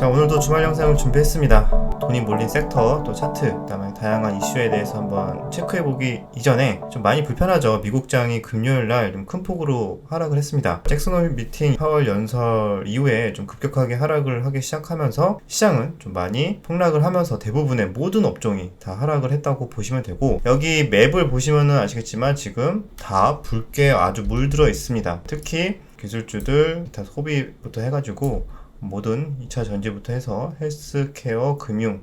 자, 오늘도 주말 영상을 준비했습니다. 돈이 몰린 섹터, 또 차트, 그다음에 다양한 이슈에 대해서 한번 체크해보기 이전에 좀 많이 불편하죠. 미국장이 금요일날 좀 큰 폭으로 하락을 했습니다. 잭슨 홀 미팅 파월 연설 이후에 좀 급격하게 하락을 하기 시작하면서 시장은 좀 많이 폭락을 하면서 대부분의 모든 업종이 다 하락을 했다고 보시면 되고, 여기 맵을 보시면은 아시겠지만 지금 다 붉게 아주 물들어 있습니다. 특히 기술주들 다 소비부터 해가지고 모든 2차 전지부터 해서 헬스케어, 금융,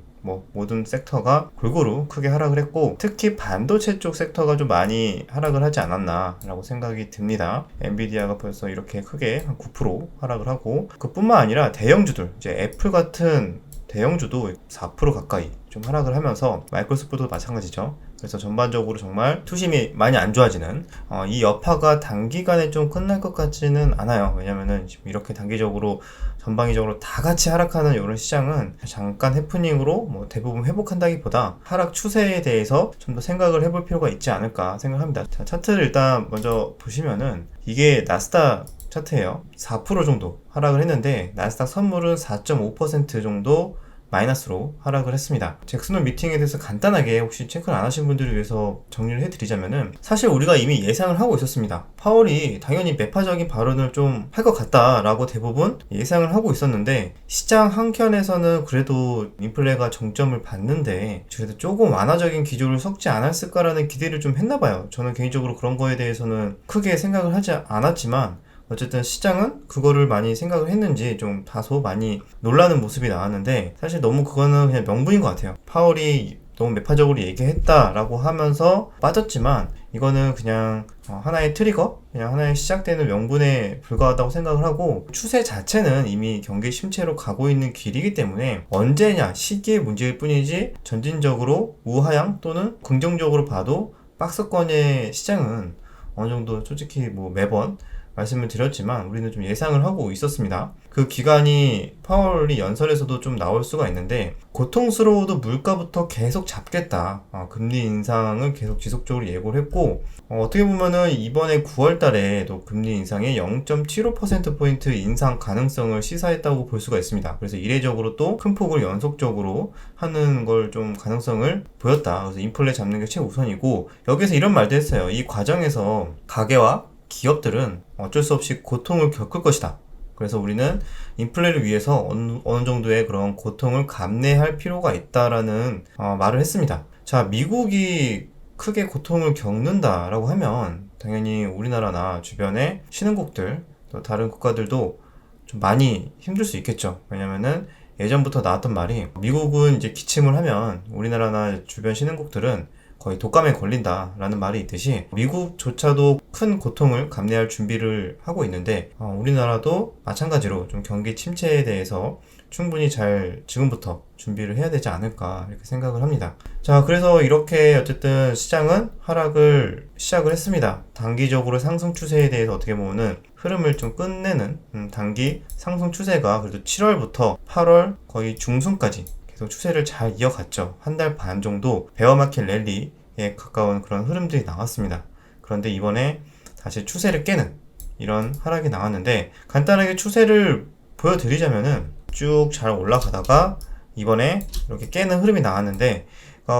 모든 섹터가 골고루 크게 하락을 했고, 특히 반도체 쪽 섹터가 좀 많이 하락을 하지 않았나 라고 생각이 듭니다. 엔비디아가 벌써 이렇게 크게 한 9% 하락을 하고, 그뿐만 아니라 대형주들, 이제 애플 같은 대형주도 4% 가까이 좀 하락을 하면서, 마이크로소프트도 마찬가지죠. 그래서 전반적으로 정말 투심이 많이 안 좋아지는 이 여파가 단기간에 좀 끝날 것 같지는 않아요. 왜냐면은 지금 이렇게 단기적으로 전방위적으로 다 같이 하락하는 이런 시장은 잠깐 해프닝으로 대부분 회복한다기보다 하락 추세에 대해서 좀 더 생각을 해볼 필요가 있지 않을까 생각합니다. 자, 차트를 일단 먼저 보시면은 이게 나스닥 차트예요. 4% 정도 하락을 했는데 나스닥 선물은 4.5% 정도 마이너스로 하락을 했습니다. 잭슨 홀 미팅에 대해서 간단하게 혹시 체크를 안 하신 분들을 위해서 정리를 해드리자면은, 사실 우리가 이미 예상을 하고 있었습니다. 파월이 당연히 매파적인 발언을 좀 할 것 같다라고 대부분 예상을 하고 있었는데, 시장 한켠에서는 그래도 인플레가 정점을 봤는데 그래도 조금 완화적인 기조를 섞지 않았을까라는 기대를 좀 했나봐요. 저는 개인적으로 그런 거에 대해서는 크게 생각을 하지 않았지만, 어쨌든 시장은 그거를 많이 생각을 했는지 좀 다소 많이 놀라는 모습이 나왔는데, 사실 너무 그거는 그냥 명분인 것 같아요. 파월이 너무 매파적으로 얘기했다라고 하면서 빠졌지만, 이거는 그냥 하나의 트리거, 그냥 하나의 시작되는 명분에 불과하다고 생각을 하고, 추세 자체는 이미 경기 침체로 가고 있는 길이기 때문에 언제냐 시기의 문제일 뿐이지, 전진적으로 우하향 또는 긍정적으로 봐도 박스권의 시장은 어느 정도 솔직히 매번 말씀을 드렸지만 우리는 좀 예상을 하고 있었습니다. 그 기간이 파월이 연설에서도 좀 나올 수가 있는데, 고통스러워도 물가부터 계속 잡겠다, 금리 인상을 계속 지속적으로 예고를 했고, 어떻게 보면은 이번에 9월 달에도 금리 인상의 0.75%포인트 인상 가능성을 시사했다고 볼 수가 있습니다. 그래서 이례적으로 또 큰 폭을 연속적으로 하는 걸 좀 가능성을 보였다. 그래서 인플레 잡는 게 최우선이고, 여기서 이런 말도 했어요. 이 과정에서 가게와 기업들은 어쩔 수 없이 고통을 겪을 것이다. 그래서 우리는 인플레를 위해서 어느 정도의 그런 고통을 감내할 필요가 있다라는 말을 했습니다. 자, 미국이 크게 고통을 겪는다라고 하면 당연히 우리나라나 주변의 신흥국들, 또 다른 국가들도 좀 많이 힘들 수 있겠죠. 왜냐면은 예전부터 나왔던 말이, 미국은 이제 기침을 하면 우리나라나 주변 신흥국들은 거의 독감에 걸린다라는 말이 있듯이, 미국조차도 큰 고통을 감내할 준비를 하고 있는데, 우리나라도 마찬가지로 좀 경기 침체에 대해서 충분히 잘 지금부터 준비를 해야 되지 않을까 이렇게 생각을 합니다. 자, 그래서 이렇게 어쨌든 시장은 하락을 시작을 했습니다. 단기적으로 상승 추세에 대해서 어떻게 보면은 흐름을 좀 끝내는 단기 상승 추세가 그래도 7월부터 8월 거의 중순까지 계속 추세를 잘 이어갔죠. 한 달 반 정도 베어마켓 랠리에 가까운 그런 흐름들이 나왔습니다. 그런데 이번에 다시 추세를 깨는 이런 하락이 나왔는데, 간단하게 추세를 보여드리자면은 쭉 잘 올라가다가 이번에 이렇게 깨는 흐름이 나왔는데,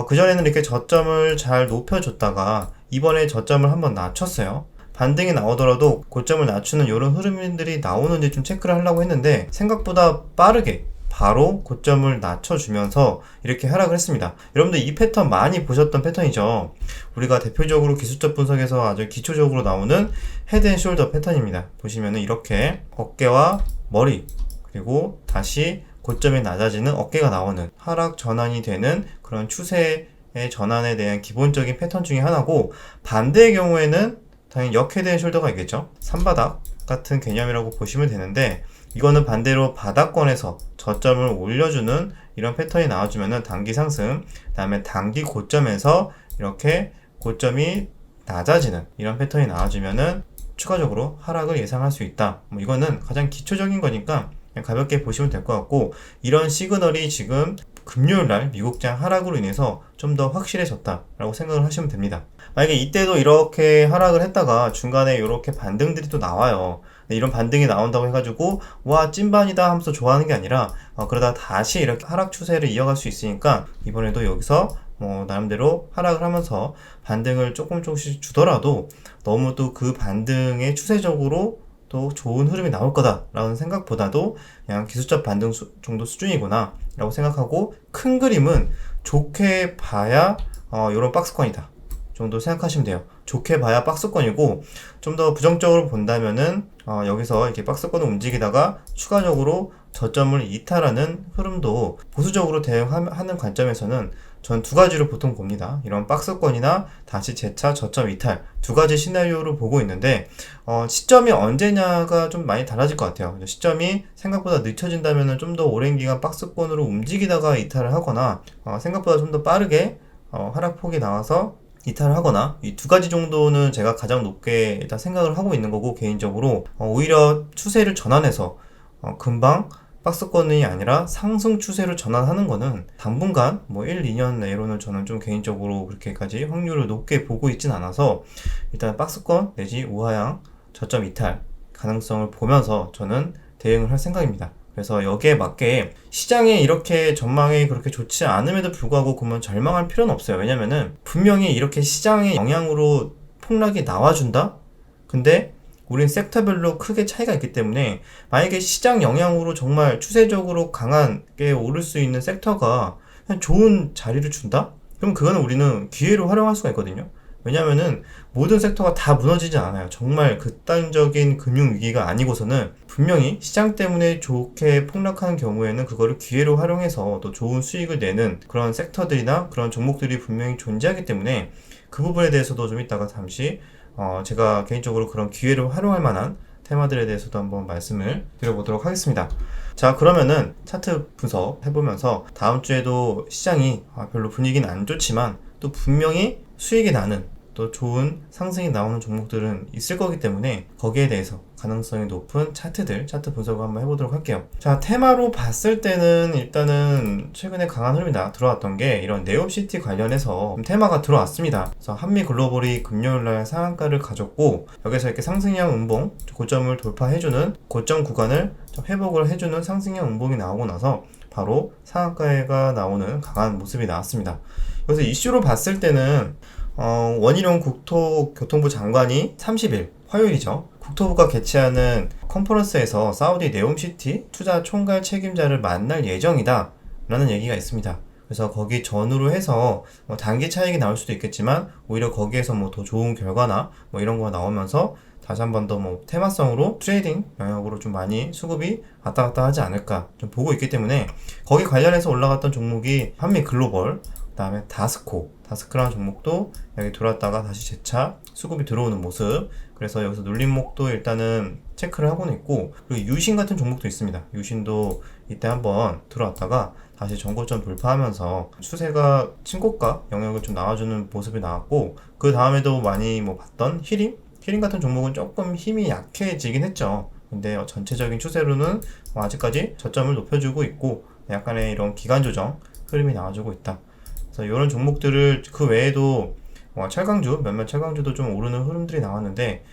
그전에는 이렇게 저점을 잘 높여줬다가 이번에 저점을 한번 낮췄어요. 반등이 나오더라도 고점을 낮추는 이런 흐름들이 나오는지 좀 체크를 하려고 했는데, 생각보다 빠르게 바로 고점을 낮춰주면서 이렇게 하락을 했습니다. 여러분들 이 패턴 많이 보셨던 패턴이죠. 우리가 대표적으로 기술적 분석에서 아주 기초적으로 나오는 헤드앤숄더 패턴입니다. 보시면은 이렇게 어깨와 머리, 그리고 다시 고점이 낮아지는 어깨가 나오는 하락 전환이 되는 그런 추세의 전환에 대한 기본적인 패턴 중에 하나고, 반대의 경우에는 당연히 역 헤드앤숄더가 있겠죠. 산바닥 같은 개념이라고 보시면 되는데, 이거는 반대로 바닥권에서 저점을 올려주는 이런 패턴이 나와주면은 단기 상승, 그 다음에 단기 고점에서 이렇게 고점이 낮아지는 이런 패턴이 나와주면은 추가적으로 하락을 예상할 수 있다. 이거는 가장 기초적인 거니까 그냥 가볍게 보시면 될 것 같고, 이런 시그널이 지금 금요일날 미국장 하락으로 인해서 좀 더 확실해졌다라고 생각을 하시면 됩니다. 만약에 이때도 이렇게 하락을 했다가 중간에 이렇게 반등들이 또 나와요. 이런 반등이 나온다고 해가지고 와 찐반이다 하면서 좋아하는 게 아니라 그러다 다시 이렇게 하락 추세를 이어갈 수 있으니까 이번에도 여기서 나름대로 하락을 하면서 반등을 조금씩 주더라도 너무 또 그 반등의 추세적으로 또 좋은 흐름이 나올 거다라는 생각보다도 그냥 기술적 반등 정도 수준이구나 라고 생각하고, 큰 그림은 좋게 봐야 이런 박스권이다 정도 생각하시면 돼요. 좋게 봐야 박스권이고, 좀 더 부정적으로 본다면은 여기서 이렇게 박스권을 움직이다가 추가적으로 저점을 이탈하는 흐름도 보수적으로 대응하는 관점에서는 전 두 가지로 보통 봅니다. 이런 박스권이나 다시 재차 저점 이탈 두 가지 시나리오를 보고 있는데, 시점이 언제냐가 좀 많이 달라질 것 같아요. 시점이 생각보다 늦춰진다면 좀 더 오랜 기간 박스권으로 움직이다가 이탈을 하거나, 생각보다 좀 더 빠르게 하락폭이 나와서 이탈을 하거나, 이 두 가지 정도는 제가 가장 높게 일단 생각을 하고 있는 거고, 개인적으로 오히려 추세를 전환해서 금방 박스권이 아니라 상승 추세로 전환하는 거는 당분간 1, 2년 내로는 저는 좀 개인적으로 그렇게까지 확률을 높게 보고 있진 않아서, 일단 박스권 내지 우하향 저점 이탈 가능성을 보면서 저는 대응을 할 생각입니다. 그래서 여기에 맞게 시장에 이렇게 전망이 그렇게 좋지 않음에도 불구하고 그러면 절망할 필요는 없어요. 왜냐면은 분명히 이렇게 시장의 영향으로 폭락이 나와준다? 근데 우린 섹터별로 크게 차이가 있기 때문에, 만약에 시장 영향으로 정말 추세적으로 강하게 오를 수 있는 섹터가 그냥 좋은 자리를 준다? 그럼 그거는 우리는 기회로 활용할 수가 있거든요. 왜냐면은 모든 섹터가 다 무너지지 않아요. 정말 극단적인 금융위기가 아니고서는 분명히 시장 때문에 좋게 폭락하는 경우에는 그거를 기회로 활용해서 또 좋은 수익을 내는 그런 섹터들이나 그런 종목들이 분명히 존재하기 때문에, 그 부분에 대해서도 좀 이따가 잠시 제가 개인적으로 그런 기회를 활용할 만한 테마들에 대해서도 한번 말씀을 드려보도록 하겠습니다. 자, 그러면은 차트 분석 해보면서 다음 주에도 시장이 별로 분위기는 안 좋지만 또 분명히 수익이 나는 또 좋은 상승이 나오는 종목들은 있을 거기 때문에 거기에 대해서 가능성이 높은 차트 분석을 한번 해보도록 할게요. 자, 테마로 봤을 때는 일단은 최근에 강한 흐름이 들어왔던 게 이런 네옴시티 관련해서 테마가 들어왔습니다. 그래서 한미글로벌이 금요일날 상한가를 가졌고, 여기서 이렇게 상승형 음봉, 고점을 돌파해주는 고점 구간을 좀 회복을 해주는 상승형 음봉이 나오고 나서 바로 상한가가 나오는 강한 모습이 나왔습니다. 그래서 이슈로 봤을 때는 원희룡 국토교통부 장관이 30일 화요일이죠. 국토부가 개최하는 컨퍼런스에서 사우디 네옴시티 투자 총괄 책임자를 만날 예정이다 라는 얘기가 있습니다. 그래서 거기 전후로 해서 단기 차익이 나올 수도 있겠지만 오히려 거기에서 더 좋은 결과나 이런 거 나오면서 다시 한 번 더 테마성으로 트레이딩 영역으로 좀 많이 수급이 왔다 갔다 하지 않을까 좀 보고 있기 때문에, 거기 관련해서 올라갔던 종목이 한미글로벌, 그 다음에 다스크라는 종목도 여기 들어왔다가 다시 재차 수급이 들어오는 모습. 그래서 여기서 눌림목도 일단은 체크를 하고는 있고, 그리고 유신 같은 종목도 있습니다. 유신도 이때 한번 들어왔다가 다시 전고점 돌파하면서 추세가 신고가 영역을 좀 나와주는 모습이 나왔고, 그 다음에도 많이 봤던 히림 같은 종목은 조금 힘이 약해지긴 했죠. 근데 전체적인 추세로는 아직까지 저점을 높여주고 있고, 약간의 이런 기간 조정 흐름이 나와주고 있다. 그래서 이런 종목들을, 그 외에도 몇몇 철강주도 좀 오르는 흐름들이 나왔는데,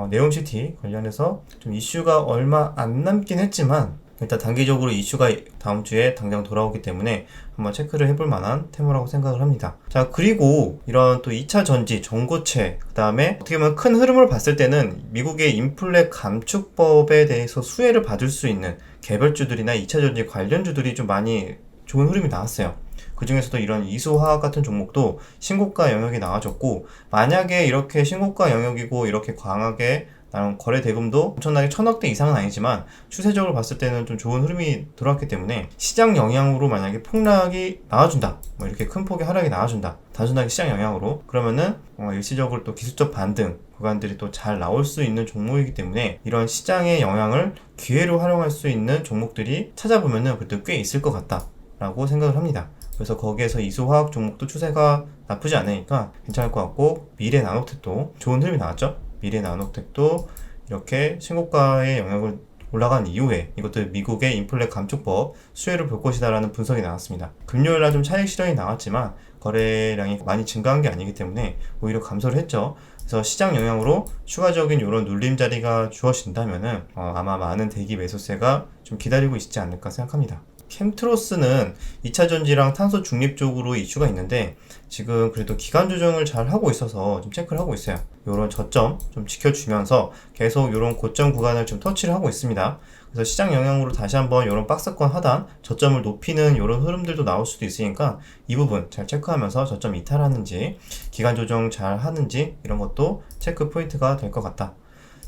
네옴시티 관련해서 좀 이슈가 얼마 안 남긴 했지만 일단 단기적으로 이슈가 다음 주에 당장 돌아오기 때문에 한번 체크를 해볼 만한 테마라고 생각을 합니다. 자, 그리고 이런 또 2차 전지, 전고체, 그 다음에 어떻게 보면 큰 흐름을 봤을 때는 미국의 인플레 감축법에 대해서 수혜를 받을 수 있는 개별주들이나 2차 전지 관련주들이 좀 많이 좋은 흐름이 나왔어요. 그 중에서도 이런 이소화학 같은 종목도 신고가 영역이 나와줬고, 만약에 이렇게 신고가 영역이고 이렇게 강하게 나는 거래 대금도 엄청나게 1000억대 이상은 아니지만 추세적으로 봤을 때는 좀 좋은 흐름이 들어왔기 때문에, 시장 영향으로 만약에 폭락이 나와준다, 이렇게 큰 폭의 하락이 나와준다, 단순하게 시장 영향으로, 그러면은 일시적으로 또 기술적 반등 구간들이 또 잘 나올 수 있는 종목이기 때문에, 이런 시장의 영향을 기회로 활용할 수 있는 종목들이 찾아보면은 그래도 꽤 있을 것 같다 라고 생각을 합니다. 그래서 거기에서 이소화학 종목도 추세가 나쁘지 않으니까 괜찮을 것 같고, 미래나노텍도 좋은 흐름이 나왔죠. 미래나노텍도 이렇게 신고가의 영역을 올라간 이후에 이것도 미국의 인플레 감축법 수혜를 볼 것이다 라는 분석이 나왔습니다. 금요일날 좀 차익 실현이 나왔지만 거래량이 많이 증가한 게 아니기 때문에 오히려 감소를 했죠. 그래서 시장 영향으로 추가적인 이런 눌림 자리가 주어진다면은 아마 많은 대기 매수세가 좀 기다리고 있지 않을까 생각합니다. 캠트로스는 2차 전지랑 탄소 중립 쪽으로 이슈가 있는데 지금 그래도 기간 조정을 잘 하고 있어서 좀 체크를 하고 있어요. 요런 저점 좀 지켜주면서 계속 요런 고점 구간을 좀 터치를 하고 있습니다. 그래서 시장 영향으로 다시 한번 요런 박스권 하단 저점을 높이는 요런 흐름들도 나올 수도 있으니까 이 부분 잘 체크하면서 저점 이탈하는지 기간 조정 잘 하는지 이런 것도 체크 포인트가 될 것 같다.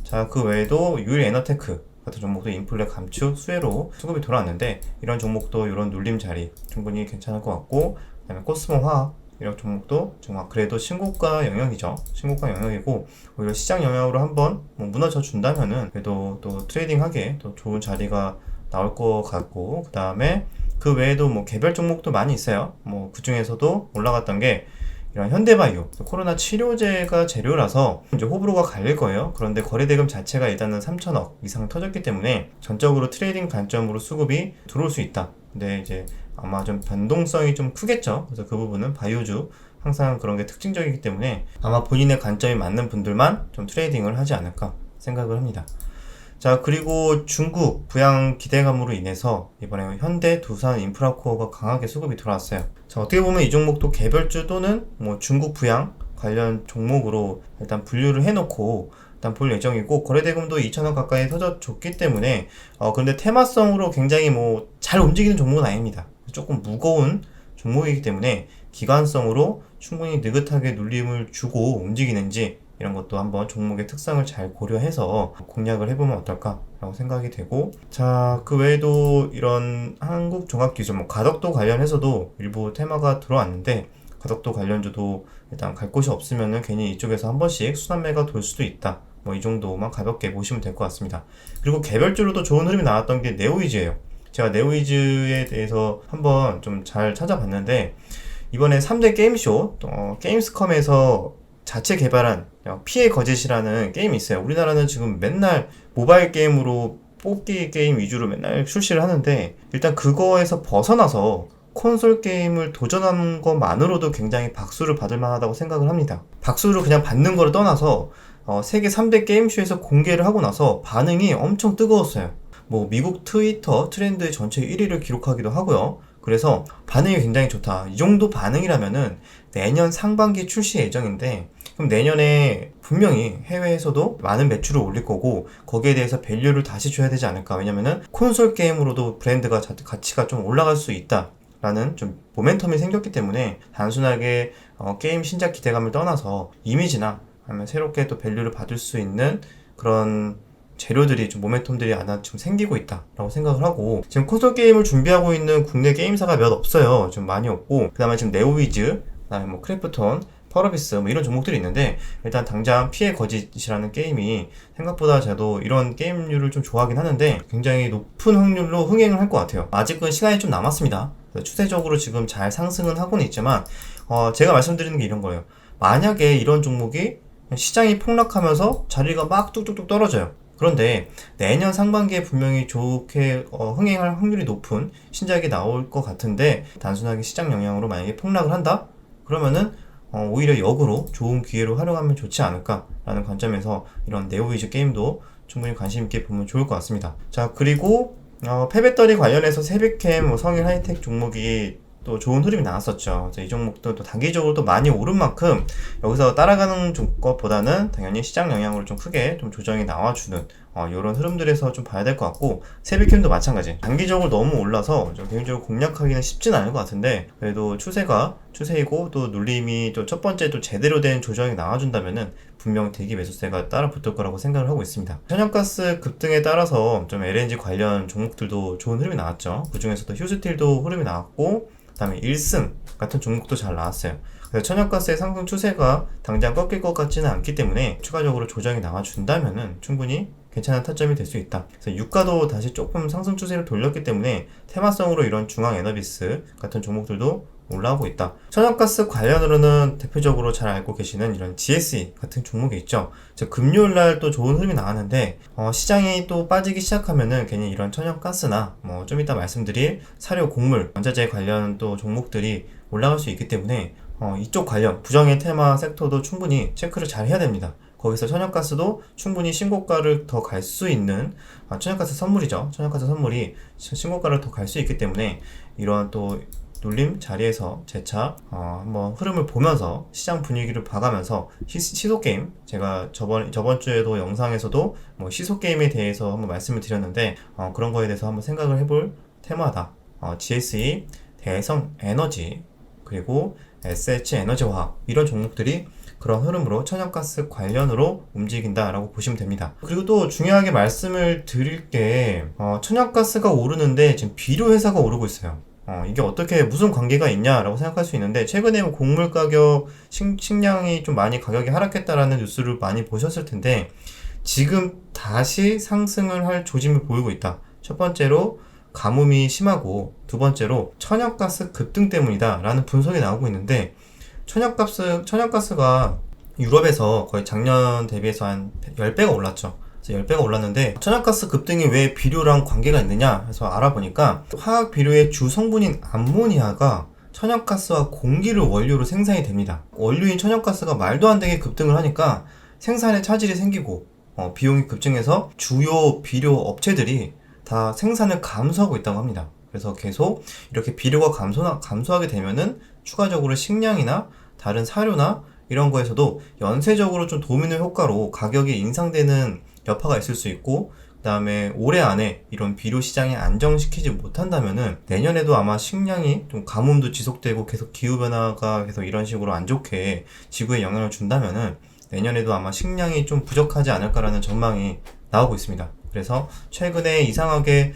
자, 그 외에도 유일에너테크 같은 종목도 인플레 감축 수혜로 수급이 돌아왔는데 이런 종목도 이런 눌림 자리 충분히 괜찮을 것 같고, 그 다음에 코스모 화학 이런 종목도 정말 그래도 신고가 영역이죠. 신고가 영역이고 오히려 시장 영향으로 한번 무너져 준다면은 그래도 또 트레이딩하기에 또 좋은 자리가 나올 것 같고, 그 다음에 그 외에도 개별 종목도 많이 있어요. 그 중에서도 올라갔던 게 이런 현대바이오, 코로나 치료제가 재료라서 이제 호불호가 갈릴 거예요. 그런데 거래대금 자체가 일단은 3천억 이상 터졌기 때문에 전적으로 트레이딩 관점으로 수급이 들어올 수 있다. 근데 이제 아마 좀 변동성이 좀 크겠죠. 그래서 그 부분은 바이오주 항상 그런 게 특징적이기 때문에 아마 본인의 관점이 맞는 분들만 좀 트레이딩을 하지 않을까 생각을 합니다. 자, 그리고 중국 부양 기대감으로 인해서 이번에 현대, 두산, 인프라코어가 강하게 수급이 들어왔어요. 자, 어떻게 보면 이 종목도 개별주 또는 중국 부양 관련 종목으로 일단 분류를 해놓고 일단 볼 예정이고, 거래대금도 2천억 가까이 터져줬기 때문에 그런데 테마성으로 굉장히 잘 움직이는 종목은 아닙니다. 조금 무거운 종목이기 때문에 기관성으로 충분히 느긋하게 눌림을 주고 움직이는지 이런 것도 한번 종목의 특성을 잘 고려해서 공략을 해보면 어떨까라고 생각이 되고, 자, 그 외에도 이런 한국종합기술, 가덕도 관련해서도 일부 테마가 들어왔는데 가덕도 관련주도 일단 갈 곳이 없으면은 괜히 이쪽에서 한 번씩 순환매가 돌 수도 있다. 이 정도만 가볍게 보시면 될 것 같습니다. 그리고 개별주로도 좋은 흐름이 나왔던 게 네오이즈예요. 제가 네오이즈에 대해서 한번 좀 잘 찾아봤는데 이번에 3대 게임쇼 게임스컴에서 자체 개발한 피해 거짓이라는 게임이 있어요. 우리나라는 지금 맨날 모바일 게임으로 뽑기 게임 위주로 맨날 출시를 하는데 일단 그거에서 벗어나서 콘솔 게임을 도전하는 것만으로도 굉장히 박수를 받을 만하다고 생각을 합니다. 박수를 그냥 받는 거를 떠나서 세계 3대 게임쇼에서 공개를 하고 나서 반응이 엄청 뜨거웠어요. 미국 트위터 트렌드 전체 1위를 기록하기도 하고요. 그래서 반응이 굉장히 좋다. 이 정도 반응이라면은 내년 상반기 출시 예정인데, 그럼 내년에 분명히 해외에서도 많은 매출을 올릴 거고 거기에 대해서 밸류를 다시 줘야 되지 않을까. 왜냐면은 콘솔 게임으로도 브랜드가 가치가 좀 올라갈 수 있다 라는 좀 모멘텀이 생겼기 때문에 단순하게 게임 신작 기대감을 떠나서 이미지나 아니면 새롭게 또 밸류를 받을 수 있는 그런 재료들이 좀 모멘텀들이 하나 지금 생기고 있다라고 생각을 하고, 지금 콘솔 게임을 준비하고 있는 국내 게임사가 몇 없어요. 좀 많이 없고, 그 다음에 지금 네오위즈, 그 다음에 크래프톤, 펄어비스 이런 종목들이 있는데 일단 당장 피해 거짓이라는 게임이 생각보다 저도 이런 게임류를 좀 좋아하긴 하는데 굉장히 높은 확률로 흥행을 할 것 같아요. 아직은 시간이 좀 남았습니다. 추세적으로 지금 잘 상승은 하고는 있지만 제가 말씀드리는 게 이런 거예요. 만약에 이런 종목이 시장이 폭락하면서 자리가 막 뚝뚝뚝 떨어져요. 그런데 내년 상반기에 분명히 좋게 흥행할 확률이 높은 신작이 나올 것 같은데 단순하게 시장 영향으로 만약에 폭락을 한다? 그러면은 오히려 역으로 좋은 기회로 활용하면 좋지 않을까라는 관점에서 이런 네오위즈 게임도 충분히 관심있게 보면 좋을 것 같습니다. 자, 그리고 폐배터리 관련해서 세비캠, 성일 하이텍 종목이 또 좋은 흐름이 나왔었죠. 이 종목도 또 단기적으로 또 많이 오른 만큼 여기서 따라가는 것보다는 당연히 시장 영향으로 좀 크게 좀 조정이 나와주는 이런 흐름들에서 좀 봐야 될 것 같고, 세비캠도 마찬가지. 단기적으로 너무 올라서 좀 개인적으로 공략하기는 쉽진 않을 것 같은데 그래도 추세이고 또 눌림이 또 첫 번째 또 제대로 된 조정이 나와준다면은 분명 대기 매수세가 따라 붙을 거라고 생각을 하고 있습니다. 천연가스 급등에 따라서 좀 LNG 관련 종목들도 좋은 흐름이 나왔죠. 그 중에서도 휴스틸도 흐름이 나왔고, 그 다음에 1승 같은 종목도 잘 나왔어요. 그래서 천연가스의 상승 추세가 당장 꺾일 것 같지는 않기 때문에 추가적으로 조정이 나와준다면은 충분히 괜찮은 타점이 될 수 있다. 그래서 유가도 다시 조금 상승 추세를 돌렸기 때문에 테마성으로 이런 중앙에너비스 같은 종목들도 올라오고 있다. 천연가스 관련으로는 대표적으로 잘 알고 계시는 이런 GSE 같은 종목이 있죠. 금요일날 또 좋은 흐름이 나왔는데 시장이 또 빠지기 시작하면은 괜히 이런 천연가스나 좀 이따 말씀드릴 사료, 곡물, 원자재 관련 또 종목들이 올라갈 수 있기 때문에 이쪽 관련 부정의 테마 섹터도 충분히 체크를 잘 해야 됩니다. 거기서 천연가스도 충분히 신고가를 더 갈 수 있는, 천연가스 선물이죠. 천연가스 선물이 신고가를 더 갈 수 있기 때문에 이러한 또 눌림 자리에서 재차 한번 흐름을 보면서 시장 분위기를 봐가면서 시소게임, 제가 저번 주에도 영상에서도 뭐 시소게임에 대해서 한번 말씀을 드렸는데 그런 거에 대해서 한번 생각을 해볼 테마다. GSE, 대성에너지, 그리고 SH에너지화학, 이런 종목들이 그런 흐름으로 천연가스 관련으로 움직인다라고 보시면 됩니다. 그리고 또 중요하게 말씀을 드릴 게 천연가스가 오르는데 지금 비료 회사가 오르고 있어요. 이게 어떻게 무슨 관계가 있냐라고 생각할 수 있는데, 최근에 곡물 가격, 식량이 좀 많이 가격이 하락했다라는 뉴스를 많이 보셨을 텐데 지금 다시 상승을 할 조짐을 보이고 있다. 첫 번째로 가뭄이 심하고, 두 번째로 천연가스 급등 때문이다 라는 분석이 나오고 있는데, 천연가스가 유럽에서 거의 작년 대비해서 한 10배가 올랐죠. 10배가 올랐는데 천연가스 급등이 왜 비료랑 관계가 있느냐 해서 알아보니까, 화학 비료의 주 성분인 암모니아가 천연가스와 공기를 원료로 생산이 됩니다. 원료인 천연가스가 말도 안 되게 급등을 하니까 생산에 차질이 생기고 비용이 급증해서 주요 비료 업체들이 다 생산을 감소하고 있다고 합니다. 그래서 계속 이렇게 비료가 감소하게 되면은 추가적으로 식량이나 다른 사료나 이런 거에서도 연쇄적으로 좀 도미노 효과로 가격이 인상되는 여파가 있을 수 있고, 그 다음에 올해 안에 이런 비료 시장이 안정시키지 못한다면은 내년에도 아마 식량이 좀, 가뭄도 지속되고 계속 기후변화가 계속 이런 식으로 안 좋게 지구에 영향을 준다면은 내년에도 아마 식량이 좀 부족하지 않을까라는 전망이 나오고 있습니다. 그래서 최근에 이상하게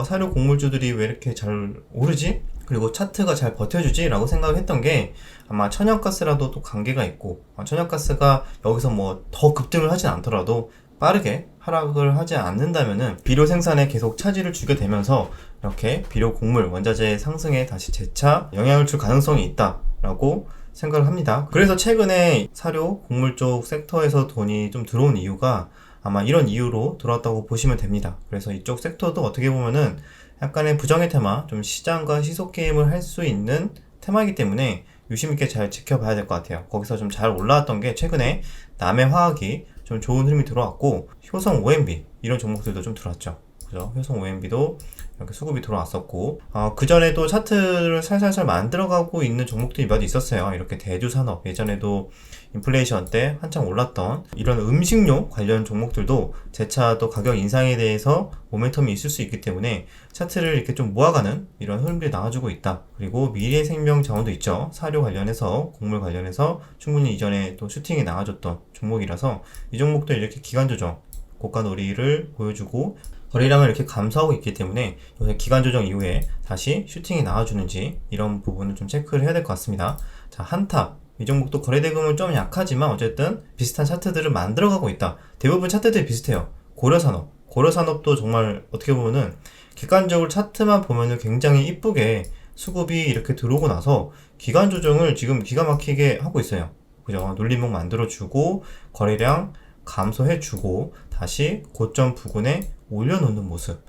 사료 곡물주들이 왜 이렇게 잘 오르지? 그리고 차트가 잘 버텨주지? 라고 생각을 했던 게, 아마 천연가스라도 또 관계가 있고, 천연가스가 여기서 뭐 더 급등을 하진 않더라도 빠르게 하락을 하지 않는다면은 비료 생산에 계속 차질을 주게 되면서 이렇게 비료 곡물 원자재 상승에 다시 재차 영향을 줄 가능성이 있다라고 생각을 합니다. 그래서 최근에 사료 곡물 쪽 섹터에서 돈이 좀 들어온 이유가 아마 이런 이유로 들어왔다고 보시면 됩니다. 그래서 이쪽 섹터도 어떻게 보면은 약간의 부정의 테마, 좀 시장과 시속 게임을 할 수 있는 테마이기 때문에 유심있게 잘 지켜봐야 될 것 같아요. 거기서 좀 잘 올라왔던 게, 최근에 남해화학이 좀 좋은 흐름이 들어왔고, 효성 OMB 이런 종목들도 좀 들어왔죠. 그죠? 효성 OMB도 이렇게 수급이 들어왔었고, 그 전에도 차트를 살살살 만들어가고 있는 종목들이 몇 있었어요. 이렇게 대주산업, 예전에도 인플레이션 때 한창 올랐던 이런 음식료 관련 종목들도 재차 또 가격 인상에 대해서 모멘텀이 있을 수 있기 때문에 차트를 이렇게 좀 모아가는 이런 흐름들이 나와주고 있다. 그리고 미래생명자원도 있죠. 사료 관련해서, 곡물 관련해서 충분히 이전에 또 슈팅이 나와줬던 종목이라서 이 종목도 이렇게 기간조정, 고가 놀이를 보여주고 거래량을 이렇게 감소하고 있기 때문에 요새 기간조정 이후에 다시 슈팅이 나와주는지 이런 부분을 좀 체크를 해야 될 것 같습니다. 자, 한타, 이 종목도 거래대금은 좀 약하지만 어쨌든 비슷한 차트들을 만들어가고 있다. 대부분 차트들이 비슷해요. 고려산업도 정말 어떻게 보면은 객관적으로 차트만 보면은 굉장히 이쁘게 수급이 이렇게 들어오고 나서 기간 조정을 지금 기가 막히게 하고 있어요. 그죠? 눌림목 만들어주고 거래량 감소해주고 다시 고점 부근에 올려놓는 모습.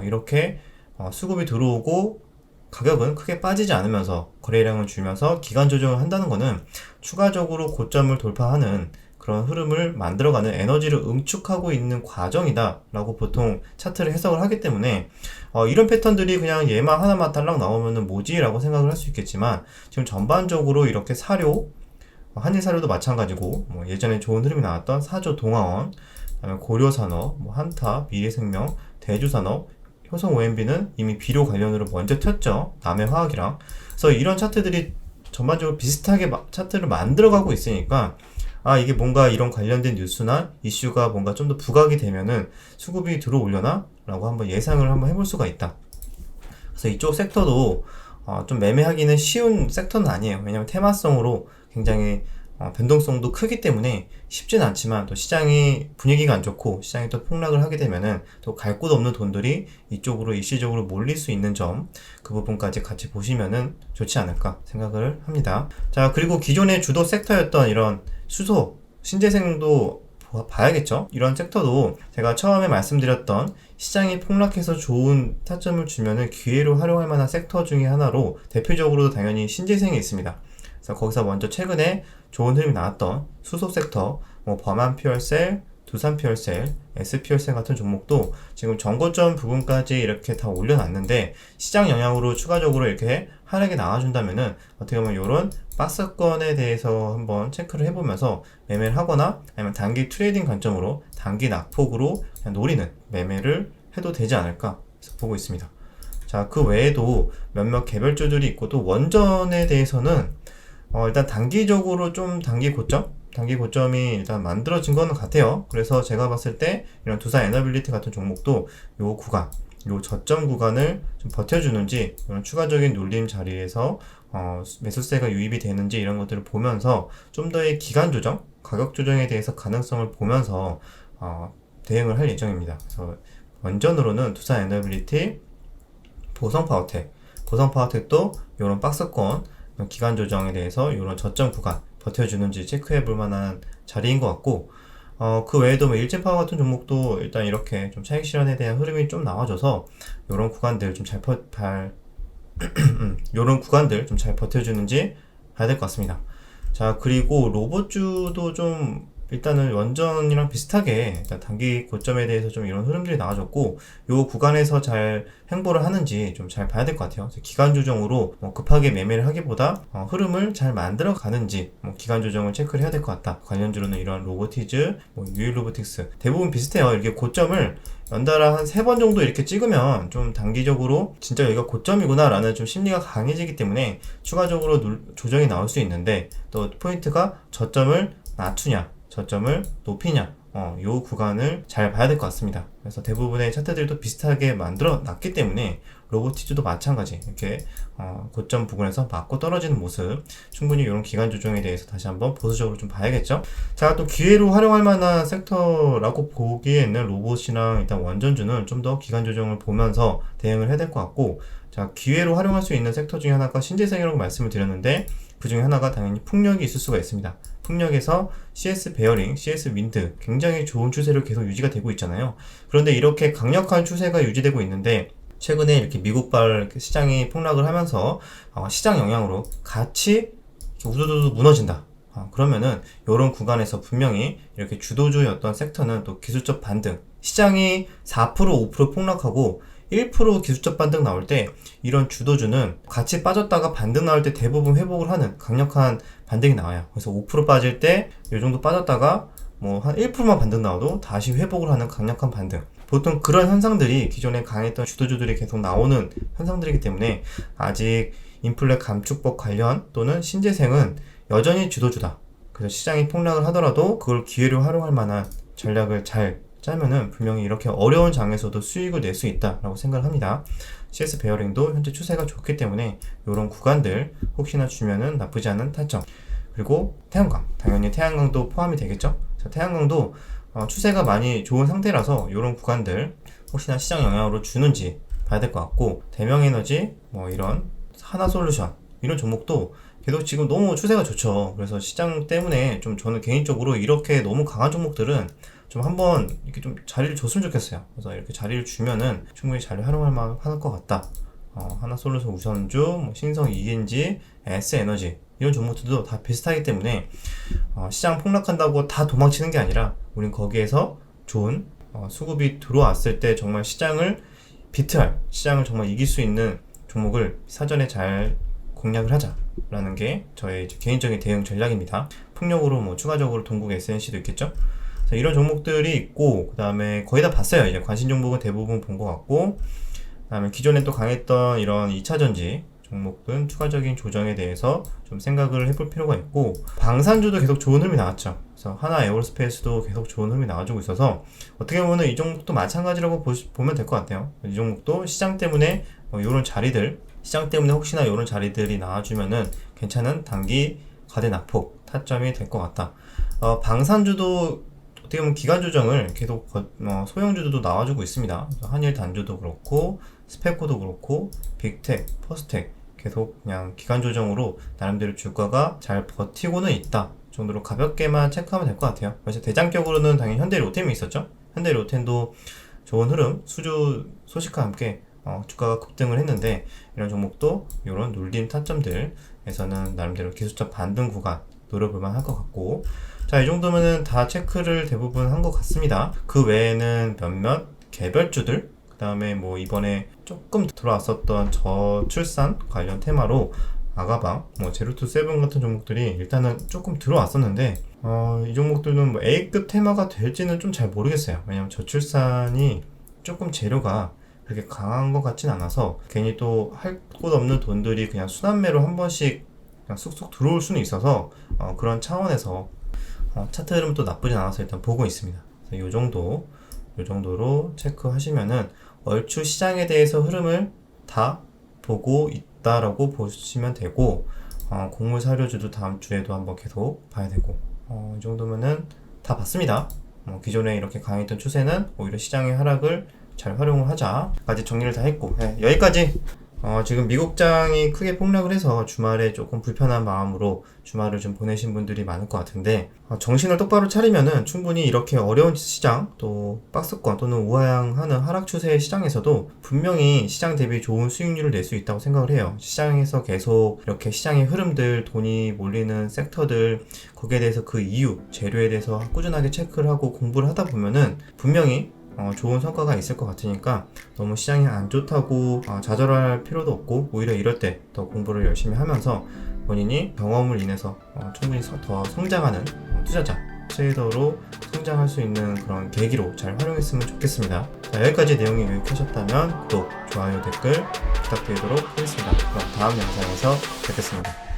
이렇게 수급이 들어오고 가격은 크게 빠지지 않으면서 거래량을 줄면서 기간 조정을 한다는 거는 추가적으로 고점을 돌파하는 그런 흐름을 만들어가는 에너지를 응축하고 있는 과정이다 라고 보통 차트를 해석을 하기 때문에 이런 패턴들이 그냥 얘만 하나만 딸랑 나오면은 뭐지? 라고 생각을 할 수 있겠지만, 지금 전반적으로 이렇게 사료, 한일사료도 마찬가지고, 예전에 좋은 흐름이 나왔던 사조 동아원, 그다음에 고려산업, 한타, 미래생명, 대주산업, 효성 OMB는 이미 비료 관련으로 먼저 튀었죠. 남해화학이랑. 그래서 이런 차트들이 전반적으로 비슷하게 차트를 만들어가고 있으니까, 이게 뭔가 이런 관련된 뉴스나 이슈가 뭔가 좀 더 부각이 되면은 수급이 들어오려나? 라고 한번 예상을 한번 해볼 수가 있다. 그래서 이쪽 섹터도 좀 매매하기는 쉬운 sek터는 아니에요. 왜냐면 테마성으로 굉장히 변동성도 크기 때문에 쉽진 않지만, 또 시장이 분위기가 안 좋고 시장이 또 폭락을 하게 되면은 또 갈 곳 없는 돈들이 이쪽으로 일시적으로 몰릴 수 있는 점, 그 부분까지 같이 보시면은 좋지 않을까 생각을 합니다. 자, 그리고 기존의 주도 섹터였던 이런 수소, 신재생도 봐야겠죠. 이런 섹터도 제가 처음에 말씀드렸던 시장이 폭락해서 좋은 타점을 주면은 기회로 활용할 만한 섹터 중에 하나로 대표적으로 당연히 신재생이 있습니다. 그래서 거기서 먼저 최근에 좋은 흐름이 나왔던 수소 섹터, 뭐 범한 퓨얼셀, 두산 퓨얼셀, S 퓨얼셀 같은 종목도 지금 전고점 부분까지 이렇게 다 올려놨는데 시장 영향으로 추가적으로 이렇게 하락이 나와준다면은 어떻게 보면 이런 박스권에 대해서 한번 체크를 해보면서 매매를 하거나 아니면 단기 트레이딩 관점으로 단기 낙폭으로 그냥 노리는 매매를 해도 되지 않을까 보고 있습니다. 자, 그 외에도 몇몇 개별주들이 있고 또 원전에 대해서는 일단 단기적으로 좀 단기 고점이 일단 만들어진 건 같아요. 그래서 제가 봤을 때 이런 두산 에너빌리티 같은 종목도 요 구간, 요 저점 구간을 좀 버텨주는지 이런 추가적인 눌림 자리에서 매수세가 유입이 되는지 이런 것들을 보면서 좀 더의 기간 조정, 가격 조정에 대해서 가능성을 보면서 대응을 할 예정입니다. 그래서 원전으로는 두산 에너빌리티, 보성파워텍도 이런 박스권 기간 조정에 대해서 이런 저점 구간 버텨주는지 체크해 볼 만한 자리인 것 같고, 그 외에도 뭐 일진파워 같은 종목도 일단 이렇게 좀 차익 실현에 대한 흐름이 좀 나와줘서 이런 구간들 좀 요런 구간들 좀 잘 버텨주는지 봐야 될 것 같습니다. 자, 그리고 로봇주도 좀 일단은 원전이랑 비슷하게 일단 단기 고점에 대해서 좀 이런 흐름들이 나와줬고, 요 구간에서 잘 행보를 하는지 좀 잘 봐야 될 것 같아요. 기간 조정으로 급하게 매매를 하기보다 흐름을 잘 만들어 가는지 기간 조정을 체크를 해야 될 것 같다. 관련주로는 이런 로보티즈, 유일로보틱스 대부분 비슷해요. 이렇게 고점을 연달아 한 3번 정도 이렇게 찍으면 좀 단기적으로 진짜 여기가 고점이구나 라는 좀 심리가 강해지기 때문에 추가적으로 조정이 나올 수 있는데, 또 포인트가 저점을 낮추냐 저점을 높이냐, 요 구간을 잘 봐야 될 것 같습니다. 그래서 대부분의 차트들도 비슷하게 만들어 놨기 때문에 로보티즈도 마찬가지 이렇게 고점 부근에서 맞고 떨어지는 모습, 충분히 이런 기간 조정에 대해서 다시 한번 보수적으로 좀 봐야겠죠. 자, 또 기회로 활용할 만한 섹터라고 보기에는 로봇이랑 일단 원전주는 좀 더 기간 조정을 보면서 대응을 해야 될 것 같고, 자, 기회로 활용할 수 있는 섹터 중에 하나가 신재생이라고 말씀을 드렸는데, 그 중에 하나가 당연히 풍력이 있을 수가 있습니다. 풍력에서 CS 베어링, CS 윈드 굉장히 좋은 추세로 계속 유지가 되고 있잖아요. 그런데 이렇게 강력한 추세가 유지되고 있는데 최근에 이렇게 미국발 시장이 폭락을 하면서 시장 영향으로 같이 우두두두 무너진다. 그러면은 이런 구간에서 분명히 이렇게 주도주였던 섹터는 또 기술적 반등, 시장이 4% 5% 폭락하고 1% 기술적 반등 나올 때 이런 주도주는 같이 빠졌다가 반등 나올 때 대부분 회복을 하는 강력한 반등이 나와요. 그래서 5% 빠질 때 이 정도 빠졌다가 뭐 한 1%만 반등 나와도 다시 회복을 하는 강력한 반등. 보통 그런 현상들이 기존에 강했던 주도주들이 계속 나오는 현상들이기 때문에 아직 인플레 감축법 관련 또는 신재생은 여전히 주도주다. 그래서 시장이 폭락을 하더라도 그걸 기회로 활용할 만한 전략을 잘 짜면은 분명히 이렇게 어려운 장에서도 수익을 낼 수 있다라고 생각을 합니다. CS 베어링도 현재 추세가 좋기 때문에 이런 구간들 혹시나 주면은 나쁘지 않은 타점. 그리고 태양광, 당연히 태양광도 포함이 되겠죠. 자, 태양광도 추세가 많이 좋은 상태라서 이런 구간들 혹시나 시장 영향으로 주는지 봐야 될 것 같고, 대명에너지, 이런 하나솔루션 이런 종목도 계속 지금 너무 추세가 좋죠. 그래서 시장 때문에 좀 저는 개인적으로 이렇게 너무 강한 종목들은 좀 한번 이렇게 좀 자리를 줬으면 좋겠어요. 그래서 이렇게 자리를 주면은 충분히 잘 활용할 만할 것 같다. 하나솔루션 우선주, 신성 ENG, S에너지 이런 종목들도 다 비슷하기 때문에 시장 폭락한다고 다 도망치는 게 아니라 우린 거기에서 좋은 수급이 들어왔을 때 정말 시장을 비트할, 시장을 정말 이길 수 있는 종목을 사전에 잘 공략을 하자라는 게 저의 개인적인 대응 전략입니다. 폭력으로 추가적으로 동국 SNC도 있겠죠. 이런 종목들이 있고, 그 다음에 거의 다 봤어요. 이제 관심 종목은 대부분 본 것 같고, 그 다음에 기존에 또 강했던 이런 2차전지 종목은 추가적인 조정에 대해서 좀 생각을 해볼 필요가 있고, 방산주도 계속 좋은 흐름이 나왔죠. 그래서 하나 에어로스페이스도 계속 좋은 흐름이 나와주고 있어서 어떻게 보면 이 종목도 마찬가지라고 보면 될 것 같아요. 이 종목도 시장 때문에 이런 자리들, 시장 때문에 혹시나 이런 자리들이 나와주면은 괜찮은 단기 과대 낙폭 타점이 될 것 같다. 방산주도 어떻게 보면 기간 조정을 계속 소형주도 나와주고 있습니다. 한일 단주도 그렇고 스페코도 그렇고 빅텍, 퍼스텍 계속 그냥 기간 조정으로 나름대로 주가가 잘 버티고는 있다 정도로 가볍게만 체크하면 될 것 같아요. 그래서 대장격으로는 당연히 현대로템이 있었죠. 현대로템도 좋은 흐름, 수주 소식과 함께 주가가 급등을 했는데 이런 종목도 이런 눌림 타점들에서는 나름대로 기술적 반등 구간 노려볼 만할 것 같고, 자, 이 정도면은 다 체크를 대부분 한 것 같습니다. 그 외에는 몇몇 개별주들, 그 다음에 뭐 이번에 조금 들어왔었던 저출산 관련 테마로 아가방, 뭐 제로투 세븐 같은 종목들이 일단은 조금 들어왔었는데 이 종목들은 뭐 A급 테마가 될지는 좀 잘 모르겠어요. 왜냐면 저출산이 조금 재료가 그렇게 강한 것 같진 않아서 괜히 또 할 곳 없는 돈들이 그냥 순환매로 한 번씩 그냥 쑥쑥 들어올 수는 있어서 그런 차원에서 차트 흐름도 나쁘진 않아서 일단 보고 있습니다. 요 정도로 체크하시면은 얼추 시장에 대해서 흐름을 다 보고 있다라고 보시면 되고, 곡물 사료주도 다음 주에도 한번 계속 봐야 되고, 이 정도면은 다 봤습니다. 기존에 이렇게 강했던 추세는 오히려 시장의 하락을 잘 활용을 하자까지 정리를 다 했고, 여기까지. 지금 미국장이 크게 폭락을 해서 주말에 조금 불편한 마음으로 주말을 좀 보내신 분들이 많을 것 같은데, 정신을 똑바로 차리면은 충분히 이렇게 어려운 시장, 또 박스권 또는 우하향하는 하락 추세의 시장에서도 분명히 시장 대비 좋은 수익률을 낼 수 있다고 생각을 해요. 시장에서 계속 이렇게 시장의 흐름들, 돈이 몰리는 섹터들, 거기에 대해서 그 이유, 재료에 대해서 꾸준하게 체크를 하고 공부를 하다 보면은 분명히 좋은 성과가 있을 것 같으니까 너무 시장이 안 좋다고 좌절할 필요도 없고, 오히려 이럴 때 더 공부를 열심히 하면서 본인이 경험을 인해서 충분히 더 성장하는 투자자, 트레이더로 성장할 수 있는 그런 계기로 잘 활용했으면 좋겠습니다. 자, 여기까지 내용이 유익하셨다면 구독, 좋아요, 댓글 부탁드리도록 하겠습니다. 그럼 다음 영상에서 뵙겠습니다.